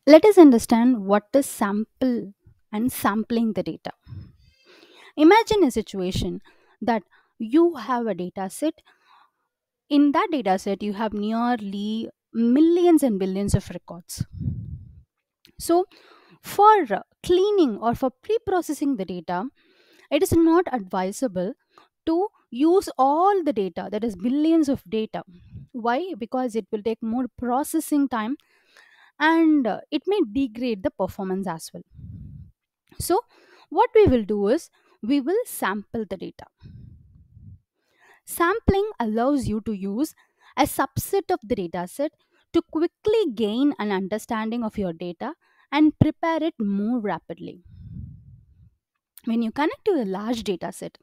Let us understand what is sample and sampling the data. Imagine a situation that you have a data set. In that data set, you have nearly millions and billions of records. So, for cleaning or for pre processing the data, it is not advisable to use all the data, that is, billions of data. Why? Because it will take more processing time and it may degrade the performance as well. So, what we will do is we will sample the data. Sampling allows you to use a subset of the dataset to quickly gain an understanding of your data and prepare it more rapidly. When you connect to a large dataset,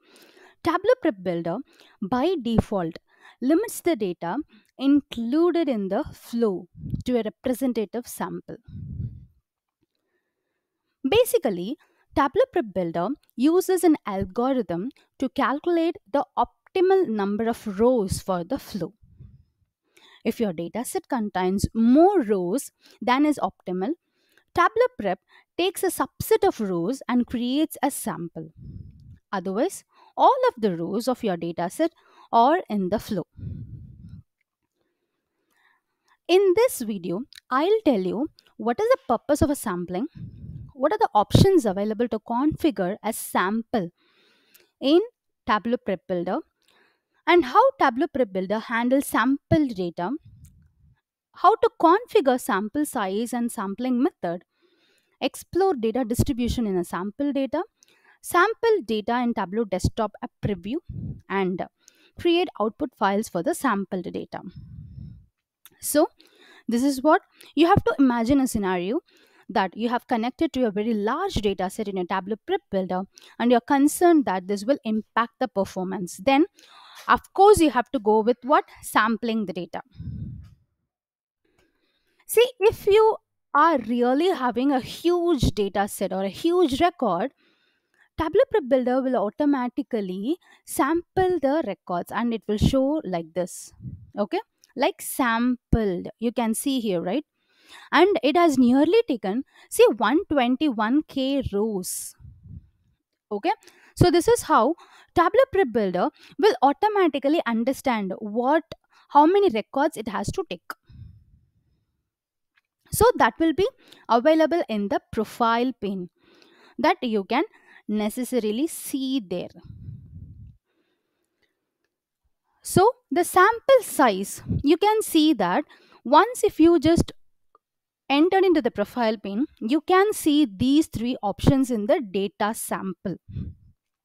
Tableau Prep Builder by default limits the data included in the flow to a representative sample. Basically, Tableau Prep Builder uses an algorithm to calculate the optimal number of rows for the flow. If your dataset contains more rows than is optimal, Tableau Prep takes a subset of rows and creates a sample. Otherwise, all of the rows of your dataset are in the flow. In this video, I'll tell you what is the purpose of a sampling, what are the options available to configure a sample in Tableau Prep Builder, and how Tableau Prep Builder handles sample data, how to configure sample size and sampling method, explore data distribution in a sample data in Tableau Desktop app preview, and create output files for the sampled data. So, this is what you have to imagine: a scenario that you have connected to a very large data set in a Tableau Prep Builder and you're concerned that this will impact the performance. Then, of course, you have to go with what? Sampling the data. See, if you are really having a huge data set or a huge record, Tableau Prep Builder will automatically sample the records and it will show like this. Okay? Like sampled. You can see here, right? And it has nearly taken, see, 121k rows. Okay? So this is how Tableau Prep Builder will automatically understand how many records it has to take. So that will be available in the profile pane that you can necessarily see there. So the sample size, you can see that once if you just enter into the profile pane, you can see these three options in the data sample.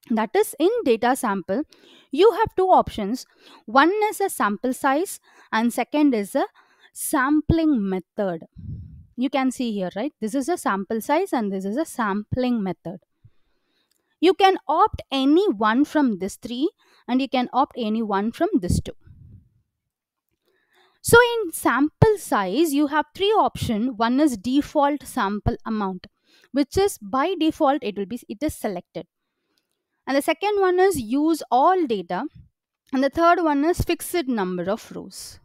That is, in data sample, you have two options. One is a sample size and second is a sampling method. You can see here, right? This is a sample size and this is a sampling method. You can opt any one from this three and you can opt any one from this two. So in sample size, you have three options. One is default sample amount, which is by default it is selected. And the second one is use all data. And the third one is fixed number of rows.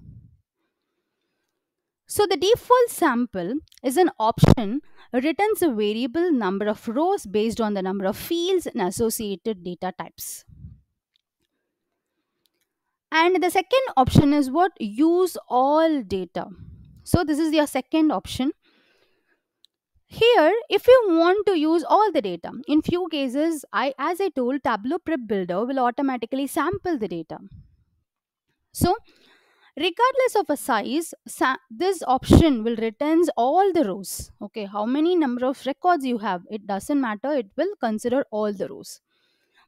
So the default sample is an option, returns a variable number of rows based on the number of fields and associated data types. And the second option is what? Use all data. So this is your second option. Here, if you want to use all the data, in few cases, as I told, Tableau Prep Builder will automatically sample the data. So, regardless of a size, this option will returns all the rows. Okay, how many number of records you have, it doesn't matter. It will consider all the rows.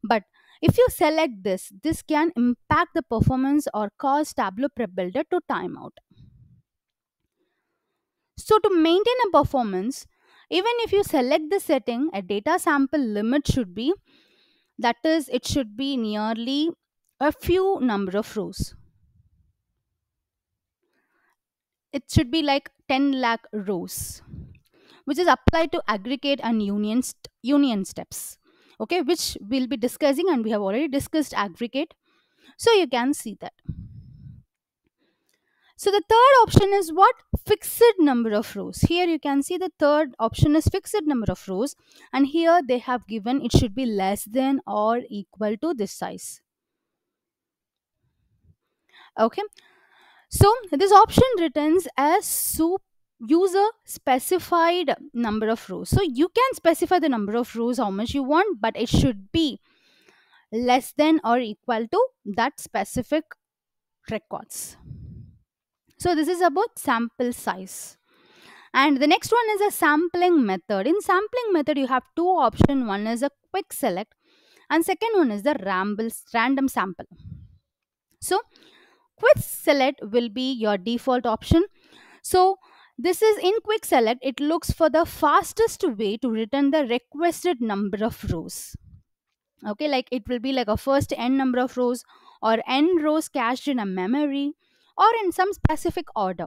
But if you select this can impact the performance or cause Tableau Prep Builder to time out. So to maintain a performance, even if you select the setting, a data sample limit should be, that is, it should be nearly a few number of rows. It should be like 10 lakh rows, which is applied to aggregate and union steps. Okay, which we'll be discussing, and we have already discussed aggregate. So you can see that. So the third option is what? Fixed number of rows. Here you can see the third option is fixed number of rows, and here they have given it should be less than or equal to this size. Okay, so this option returns as user specified number of rows. So you can specify the number of rows how much you want, but it should be less than or equal to that specific records. So this is about sample size. And the next one is a sampling method. In sampling method, you have two options. One is a quick select, and second one is the random sample. So quick select will be your default option. So this is in quick select, it looks for the fastest way to return the requested number of rows. Okay, like it will be like a first n number of rows or n rows cached in a memory or in some specific order.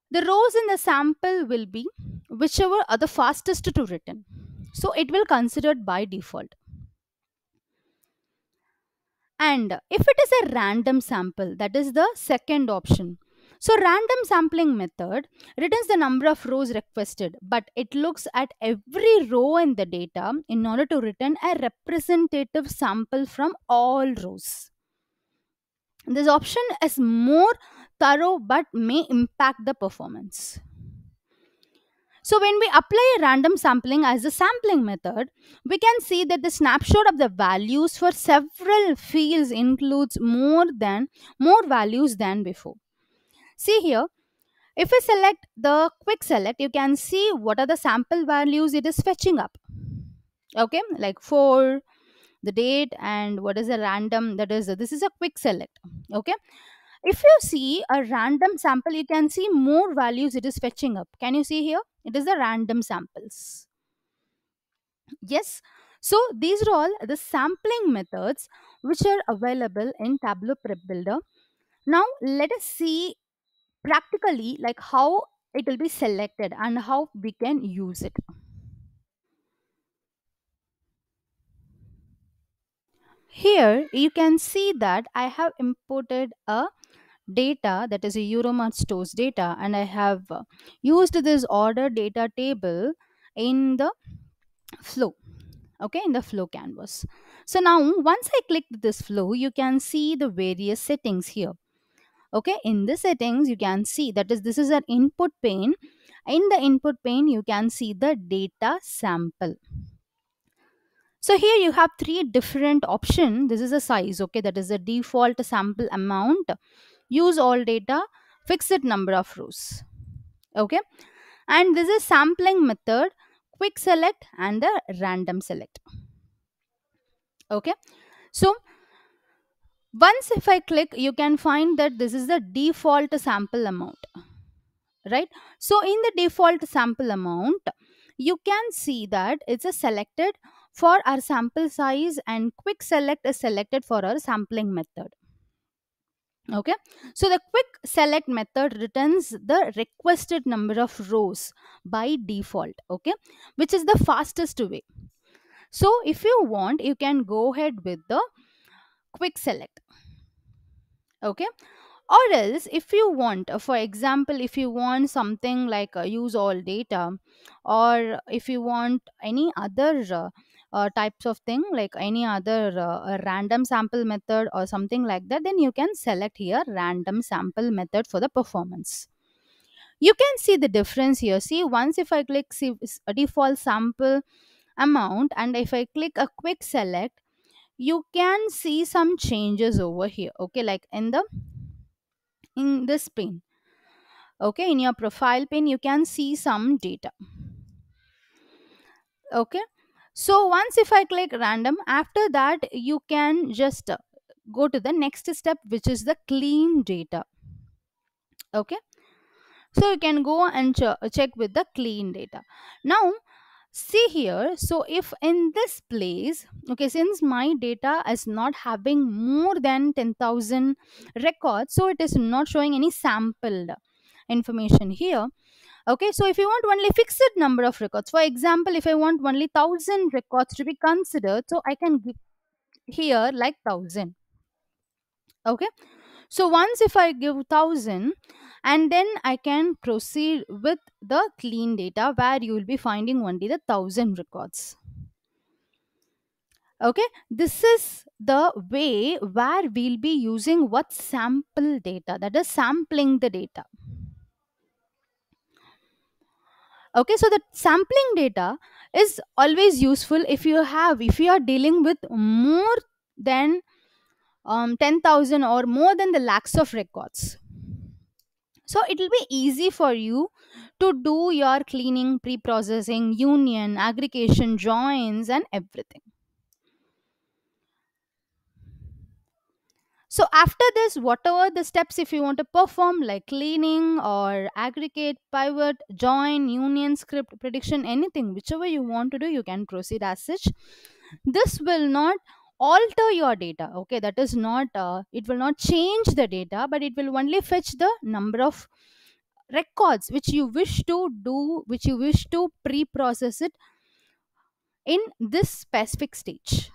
The rows in the sample will be whichever are the fastest to return. So it will considered by default. And if it is a random sample, that is the second option. So random sampling method returns the number of rows requested, but it looks at every row in the data in order to return a representative sample from all rows. This option is more thorough but may impact the performance. So when we apply a random sampling as a sampling method, we can see that the snapshot of the values for several fields includes more values than before. See here, if we select the quick select, you can see what are the sample values it is fetching up. Okay, like 4, the date, and what is a random, that is this is a quick select. Okay, if you see a random sample, you can see more values it is fetching up. Can you see here? It is the random samples. Yes. So these are all the sampling methods which are available in Tableau Prep Builder. Now let us see practically like how it will be selected and how we can use it. Here you can see that I have imported a data, that is a Euromart stores data, and I have used this order data table in the flow. Okay, in the flow canvas. So now once I click this flow, you can see the various settings here. Okay, in the settings you can see that is this is an input pane. In the input pane you can see the data sample. So here you have three different options. This is a size, okay, that is the default sample amount, use all data, fixed number of rows. Okay, and this is sampling method, quick select, and the random select. Okay, so once if I click, you can find that this is the default sample amount, right? So in the default sample amount, you can see that it's a selected for our sample size, and quick select is selected for our sampling method. Okay, so the quick select method returns the requested number of rows by default, okay, which is the fastest way. So if you want, you can go ahead with the quick select. Okay, or else if you want, for example, if you want something like use all data, or if you want any other types of thing like any other random sample method or something like that, then you can select here random sample method for the performance. You can see the difference here. See, once if I click see a default sample amount, and if I click a quick select, you can see some changes over here. Okay, like in this pane. Okay, in your profile pane you can see some data. Okay, so once if I click random, after that you can just go to the next step, which is the clean data. Okay, so you can go and check with the clean data. Now see here, so if in this place, okay, since my data is not having more than 10,000 records, so it is not showing any sampled information here. Okay, so if you want only fixed number of records, for example, if I want only 1,000 records to be considered, so I can give here like 1,000. Okay, So once if I give 1000, and then I can proceed with the clean data where you will be finding only the 1000 records. Okay, this is the way where we'll be using what sample data, that is sampling the data. Okay, so the sampling data is always useful if you are dealing with more than 10,000 or more than the lakhs of records. So it will be easy for you to do your cleaning, pre-processing, union, aggregation, joins, and everything. So after this, whatever the steps if you want to perform, like cleaning or aggregate, pivot, join, union, script, prediction, anything, whichever you want to do, you can proceed as such. This will not alter your data. Okay, that is not, it will not change the data, but it will only fetch the number of records which you wish to do, which you wish to pre-process it in this specific stage.